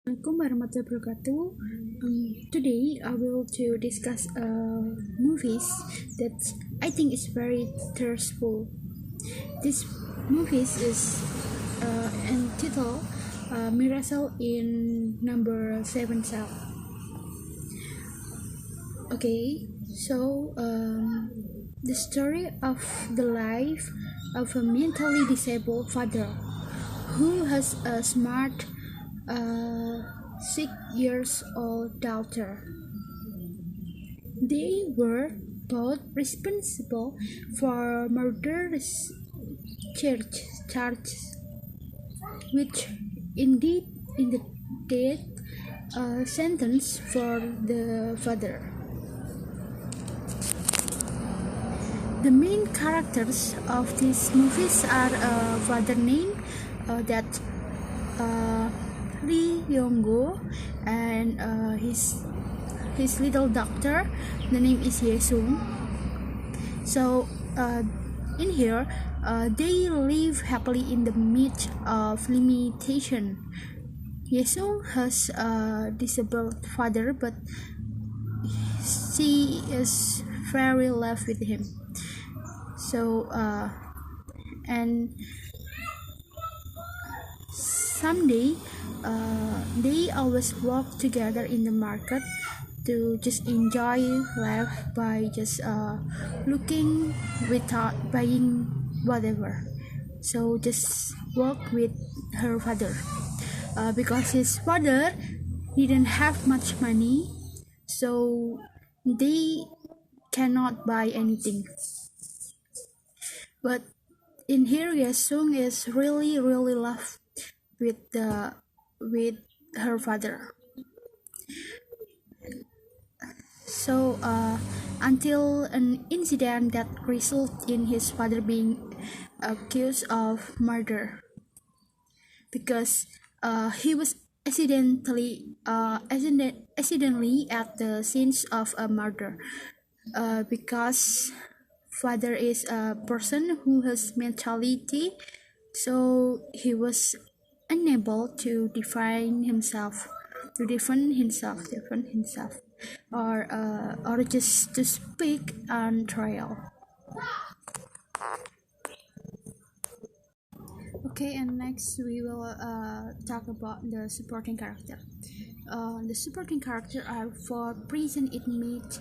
Assalamualaikum warahmatullahi wabarakatuh. Today I will to discuss movies that I think is very thirstful. This movies is entitled Miracle in Number 7 Cell. Okay, so the story of the life of a mentally disabled father who has a smart 6 years old daughter. They were both responsible for murderous charges, which indeed in the death sentence for the father. The main characters of these movies are a father named that Lee Yong-go and his little daughter. The name is Ye-sung. So in here, they live happily in the midst of limitation. Ye-sung has a disabled father, but she is very loved with him. So and someday they always walk together in the market to just enjoy life by just looking without buying whatever. So just walk with her father because his father didn't have much money, so they cannot buy anything. But in here, Yesung is really loved with her father. So until an incident that resulted in his father being accused of murder, because he was accidentally at the scenes of a murder, because father is a person who has mentality, so he was unable to defend himself, or just to speak on trial. Okay, and next we will talk about the supporting character. The supporting character are four prison inmates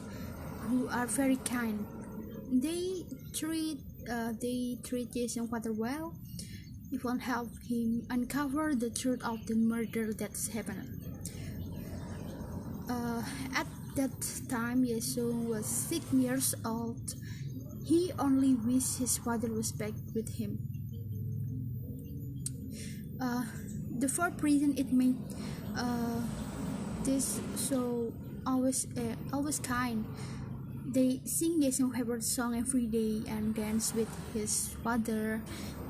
who are very kind. They treat Jason father well. It will help him uncover the truth of the murder that's happened. At that time, Jason was 6 years old. He only wished his father was back with him. The four prison inmates, this so always kind. They sing Yesung's favorite song every day and dance with his father.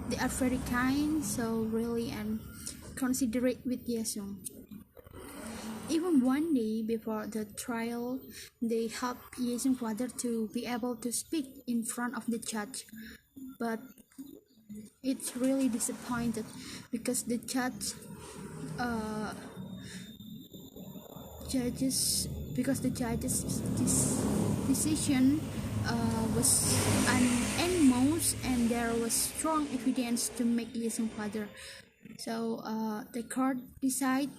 They are very kind, so really and considerate with Yesung. Even one day before the trial, they helped Yesung's father to be able to speak in front of the judge. But it's really disappointed because the judge's decision was unanimous, and there was strong evidence to make Yesung's father. So the court decide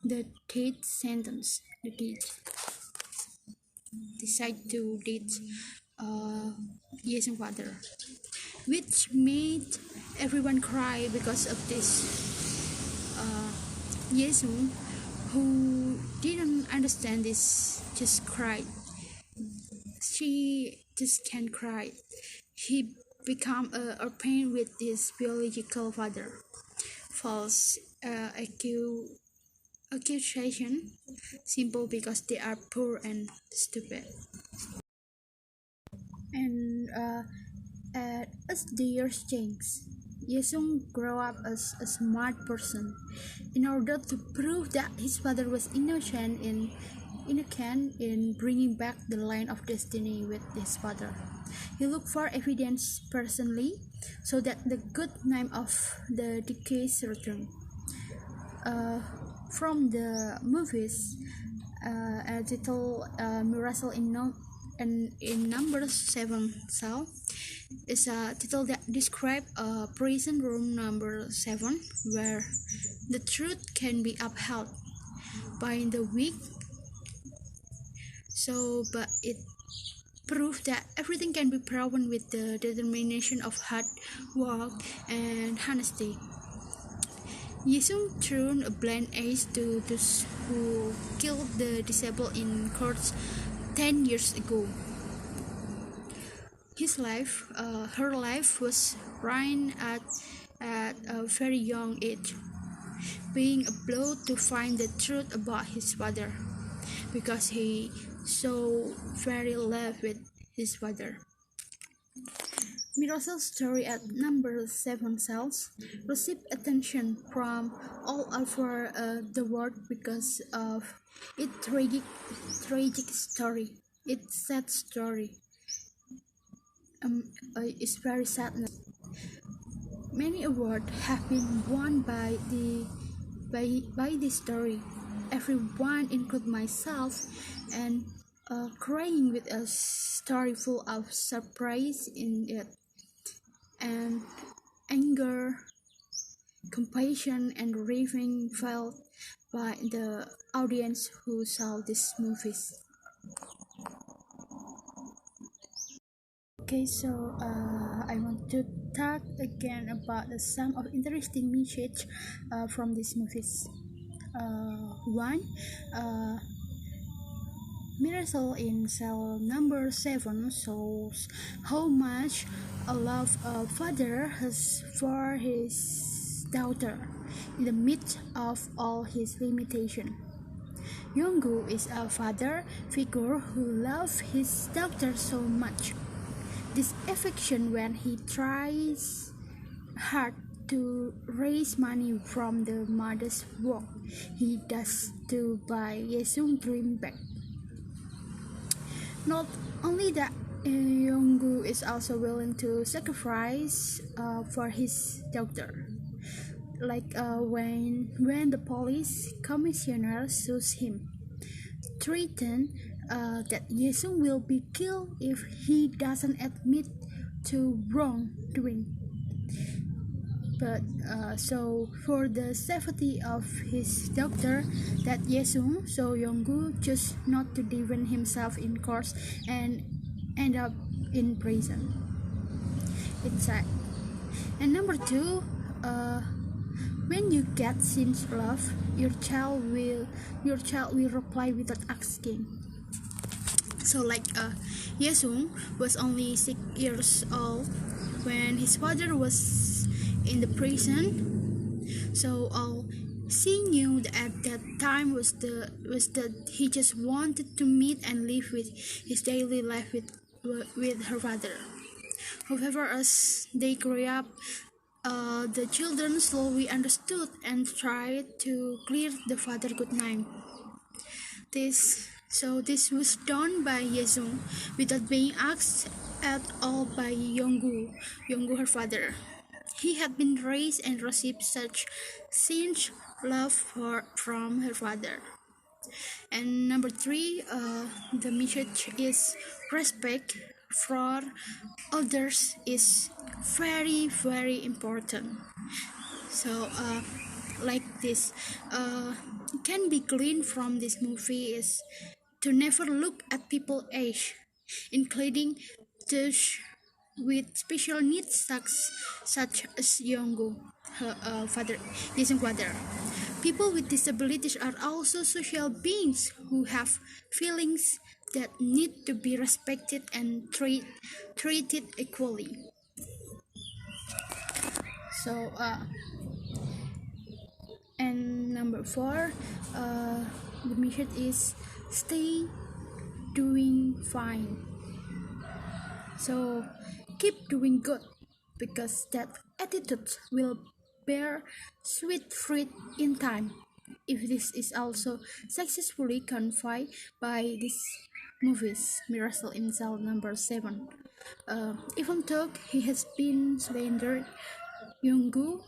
the death sentence. Decide to death Yesung's father, which made everyone cry because of this. Yesung, who didn't understand this, just cried. She just can't cry. He became a pain with his biological father. False accusation, simple because they are poor and stupid. And as the years change, Yesung grew up as a smart person. In order to prove that his father was innocent in bringing back the line of destiny with his father, he looked for evidence personally so that the good name of the deceased returned. from the movies title Miracle in no in number 7 cell is a title that describes a prison room number 7 where the truth can be upheld by the weak, but it proved that everything can be proven with the determination of hard work and honesty. Yesung threw a blunt ace to those who killed the disabled in courts 10 years ago. Her life was ruined at a very young age, being a blow to find the truth about his father, because he so very loved with his father. Miracle's story at number 7 cells received attention from all over the world because of its tragic story. Its sad story. It's very sadness. Many awards have been won by this story. Everyone, including myself, and crying with a story full of surprise in it, and anger, compassion, and raving felt by the audience who saw these movies. Okay, so I want to talk again about some of interesting message from these movies. One, Miracle in cell number 7 shows how much a love a father has for his daughter in the midst of all his limitations. Yonggu is a father figure who loves his daughter so much. This affection when he tries hard to raise money from the mother's work he does to buy Yesung's dream back. Not only that, Yonggu is also willing to sacrifice for his daughter. Like when the police commissioner sues him, threaten that Yesung will be killed if he doesn't admit to wrongdoing. But so for the safety of his daughter, that Yesung, so Yonggu chose not to defend himself in court and end up in prison. It's sad. And number 2, when you get since love, your child will reply without asking. So Yesung was only 6 years old when his father was in the prison. So all she knew at that time was that he just wanted to meet and live with his daily life with her father. However, as they grew up, the children slowly understood and tried to clear the father good name. This was done by Yesung without being asked at all by Yonggu, her father. He had been raised and received such sincere love from her father. And number 3, the message is respect for others is very, very important. So this can be gleaned from this movie is to never look at people's age, including those with special needs such as Yonggu, her Yesung's father. People with disabilities are also social beings who have feelings that need to be respected and treated equally. So and number 4, the mission is stay doing fine. So keep doing good, because that attitude will bear sweet fruit in time. If this is also successfully conveyed by these movies, Miracle in Cell number 7. Even though he has been slandered, Yonggu,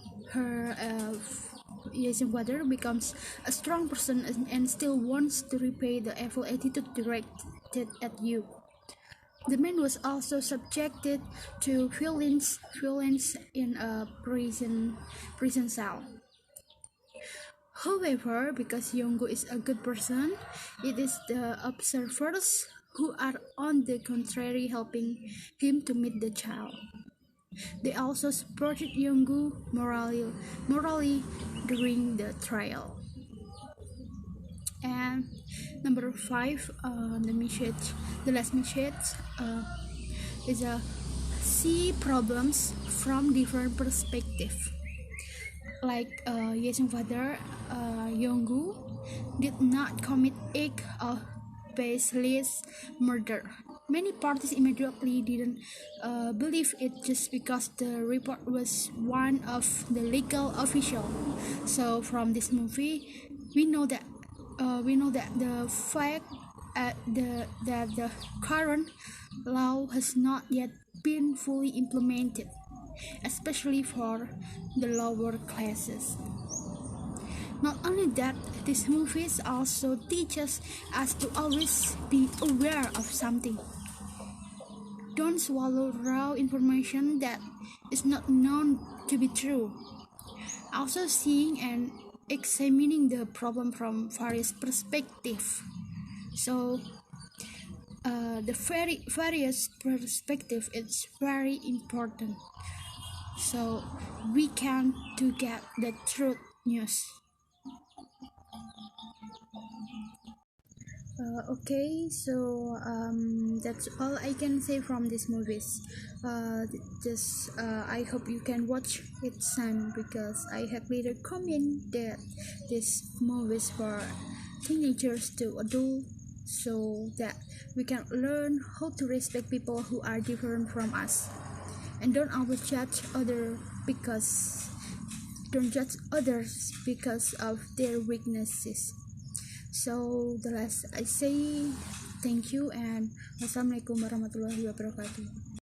Ye's father becomes a strong person and still wants to repay the evil attitude directed at you. The man was also subjected to violence in a prison cell. However, because Yonggu is a good person, it is the observers who are on the contrary helping him to meet the child. They also supported Yonggu morally during the trial. And number 5, the last message is a see problems from different perspective. Like Ye's father, Yonggu did not commit act of baseless murder. Many parties immediately didn't believe it just because the report was one of the legal official. So from this movie, we know that the fact that the current law has not yet been fully implemented, especially for the lower classes. Not only that, these movies also teaches us to always be aware of something. Don't swallow raw information that is not known to be true. Also seeing and examining the problem from various perspectives. So the various perspective is very important. So we can to get the truth news. Okay, so that's all I can say from these movies. I hope you can watch it soon because I highly recommend that these movies for teenagers to adult, so that we can learn how to respect people who are different from us, and don't judge others because of their weaknesses. So the last I say thank you and wassalamualaikum warahmatullahi wabarakatuh.